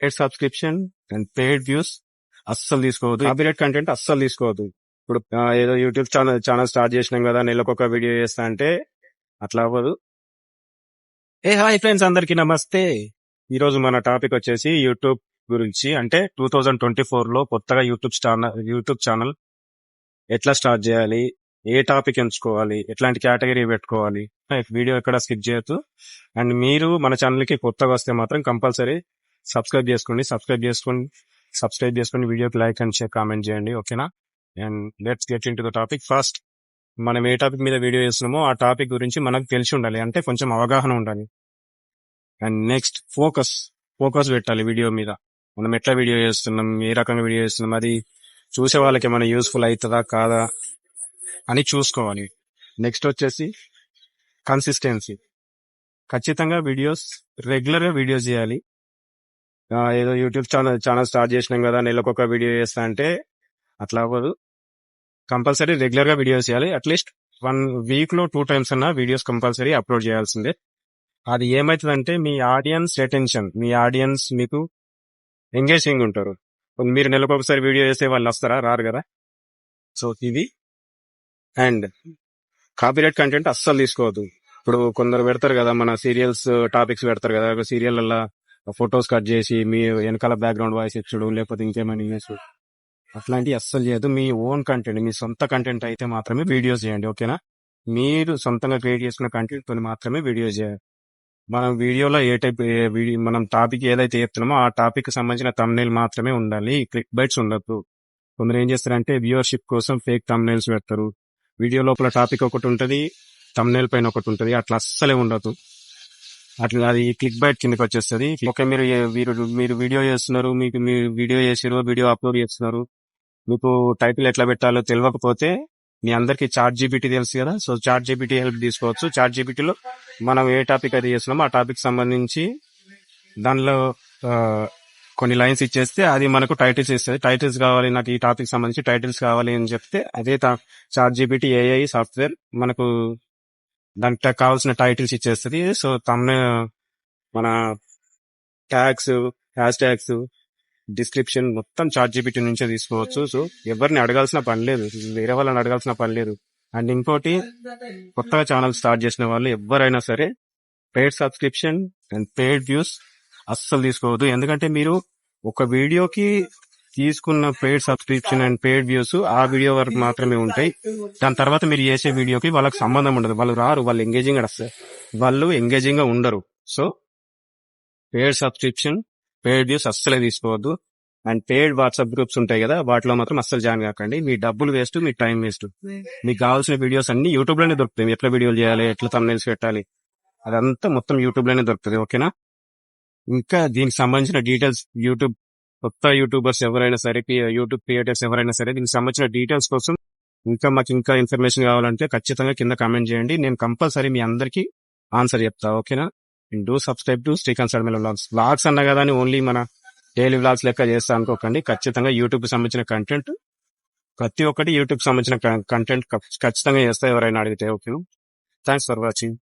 Paid subscription and paid views అస్సలు తీసుకోవద్దు. Copyright content అస్సలు తీసుకోవద్దు. ఇప్పుడు ఏదో యూట్యూబ్ ఛానల్ స్టార్ట్ చేసినాం కదా, నెలకొక వీడియో చేస్తా అంటే అట్లా అవ్వదు. హాయ్ ఫ్రెండ్స్, అందరికీ నమస్తే. ఈ రోజు మన టాపిక్ వచ్చేసి యూట్యూబ్ గురించి. అంటే 2024 లో కొత్తగా యూట్యూబ్ ఛానల్ ఎట్లా స్టార్ట్ చేయాలి, ఏ టాపిక్ ఎంచుకోవాలి, ఎట్లాంటి కేటగిరీ పెట్టుకోవాలి. వీడియో ఎక్కడ స్కిప్ చేయొద్దు. అండ్ మీరు మన ఛానల్ కి కొత్తగా వస్తే మాత్రం కంపల్సరీ సబ్స్క్రైబ్ చేసుకొని వీడియోకి లైక్ అండ్ షేర్ కామెంట్ చేయండి, ఓకేనా? And let's get in to the topic. First మనం ఏ టాపిక్ మీద వీడియో చేస్తున్నామో ఆ టాపిక్ గురించి మనకు తెలిసి ఉండాలి, అంటే కొంచెం అవగాహన ఉండాలి. అండ్ నెక్స్ట్ ఫోకస్ పెట్టాలి వీడియో మీద. మనం ఎట్లా వీడియో చేస్తున్నాం, ఏ రకంగా వీడియో చేస్తున్నాం, అది చూసే వాళ్ళకి ఏమైనా యూస్ఫుల్ అవుతుందా కాదా అని చూసుకోవాలి. నెక్స్ట్ వచ్చేసి కన్సిస్టెన్సీ. ఖచ్చితంగా రెగ్యులర్ గా వీడియోస్ చేయాలి. ఏదో యూట్యూబ్ ఛానల్ స్టార్ట్ చేసినాం కదా, నెలకొక వీడియో చేస్తా అంటే అట్లా అవ్వదు. కంపల్సరీ రెగ్యులర్ గా వీడియోస్ చేయాలి. అట్లీస్ట్ 1 వీక్ లో 2 times అన్న వీడియోస్ కంపల్సరీ అప్లోడ్ చేయాల్సిందే. అది ఏమైతుందంటే మీ ఆడియన్స్ అటెన్షన్, మీ ఆడియన్స్ మీకు ఎంగేజింగ్ ఉంటారు. మీరు నెలకొకసారి వీడియో చేసే వాళ్ళు వస్తారా? రారు కదా. సో ఇది. అండ్ కాపీరైట్ కంటెంట్ అస్సలు తీసుకోవద్దు. ఇప్పుడు కొందరు పెడతారు కదా, మన సీరియల్స్ టాపిక్స్ పెడతారు కదా, సీరియల్ ఫొటోస్ కట్ చేసి మీ వెనకాల బ్యాక్గ్రౌండ్ వాయిస్ ఇచ్చుడు, లేకపోతే ఇంకేమైనా ఇవ్వచ్చు. అట్లాంటివి అస్సలు చేయదు. మీ ఓన్ కంటెంట్, మీ సొంత కంటెంట్ అయితే మాత్రమే వీడియోస్ చేయండి, ఓకేనా? మీరు సొంతంగా క్రియేట్ చేసుకున్న కంటెంట్ తో మాత్రమే వీడియోస్ చేయాలి. మనం వీడియోలో మనం టాపిక్ ఏదైతే చెప్తున్నామో ఆ టాపిక్ సంబంధించిన thumbnail మాత్రమే ఉండాలి. క్లిక్ బైట్స్ ఉండద్దు. కొందరు ఏం చేస్తారంటే వ్యూవర్షిప్ కోసం ఫేక్ thumbnails పెడతారు. వీడియో లోపల టాపిక్ ఒకటి ఉంటది, thumbnail పైన ఒకటి ఉంటది. అట్లా అస్సలే ఉండదు. అట్లా అది క్లిక్ బైట్ కిందకి వచ్చేస్తుంది. ఓకే, మీరు వీడియో చేస్తున్నారు, మీరు వీడియో చేసారు, వీడియో అప్లోడ్ చేస్తున్నారు, మీకు టైటిల్ ఎట్లా పెట్టాలో తెలియకపోతే మీ అందరికి ChatGPT తెలుసు కదా. సో ChatGPT హెల్ప్ తీసుకోవచ్చు. ChatGPTలో మనం ఏ టాపిక్ అయితే చేస్తున్నామో ఆ టాపిక్ సంబంధించి దానిలో కొన్ని లైన్స్ ఇచ్చేస్తే అది మనకు టైటిల్స్ ఇస్తుంది. టైటిల్స్ కావాలి, నాకు ఈ టాపిక్ సంబంధించి టైటిల్స్ కావాలి అని చెప్తే అదే ChatGPT AI సాఫ్ట్వేర్ మనకు దానికి కావాల్సిన టైటిల్స్ ఇచ్చేస్తుంది. సో మన ట్యాగ్స్, హ్యాష్ ట్యాగ్స్, డిస్క్రిప్షన్ మొత్తం ChatGPT నుంచే తీసుకోవచ్చు. సో ఎవరిని అడగాల్సిన పని లేదు, వేరే వాళ్ళని అడగాల్సిన పని లేదు. అండ్ ఇంకోటి, కొత్తగా ఛానల్ స్టార్ట్ చేసిన వాళ్ళు ఎవరైనా సరే paid subscription and paid views అస్సలు తీసుకోవద్దు. ఎందుకంటే మీరు ఒక వీడియోకి తీసుకున్న paid subscription and paid views ఆ వీడియో వరకు మాత్రమే ఉంటాయి. దాని తర్వాత మీరు చేసే వీడియోకి వాళ్ళకి సంబంధం ఉండదు. వాళ్ళు రారు, వాళ్ళు ఎంగేజింగ్ గా ఉండరు. So paid subscription, paid views అస్సలే తీసుకోవద్దు. అండ్ పెయిడ్ వాట్సాప్ గ్రూప్స్ ఉంటాయి కదా, వాటిలో మాత్రం అస్సలు జాయిన్ కాకండి. మీ డబ్బులు వేస్ట్, మీ టైం వేస్ట్. మీకు కావాల్సిన వీడియోస్ అన్ని యూట్యూబ్ లోనే దొరుకుతాయి. ఎట్లా వీడియోలు చేయాలి, ఎట్లా thumbnails పెట్టాలి, అదంతా మొత్తం యూట్యూబ్ లోనే దొరుకుతుంది, ఓకేనా? ఇంకా దీనికి సంబంధించిన డీటెయిల్స్ కొత్త యూట్యూబర్స్ ఎవరైనా సరే, యూట్యూబ్ క్రియేటర్స్ ఎవరైనా సరే, దీనికి సంబంధించిన డీటెయిల్స్ కోసం మాకు ఇంకా ఇన్ఫర్మేషన్ కావాలంటే ఖచ్చితంగా కింద కామెంట్ చేయండి. నేను కంపల్సరీ మీ అందరికి ఆన్సర్ చెప్తా, ఓకేనా? Do subscribe to Srikanth Sadamila vlogs అన్నా కదా అని ఓన్లీ మన డైలీ వ్లాగ్స్ లెక్క చేస్తా అనుకోకండి. ఖచ్చితంగా యూట్యూబ్ సంబంధించిన కంటెంట్, ప్రతి ఒక్కటి యూట్యూబ్ సంబంధించిన కంటెంట్ ఖచ్చితంగా చేస్తా ఎవరైనా అడిగితే, ఓకే? Thanks for watching.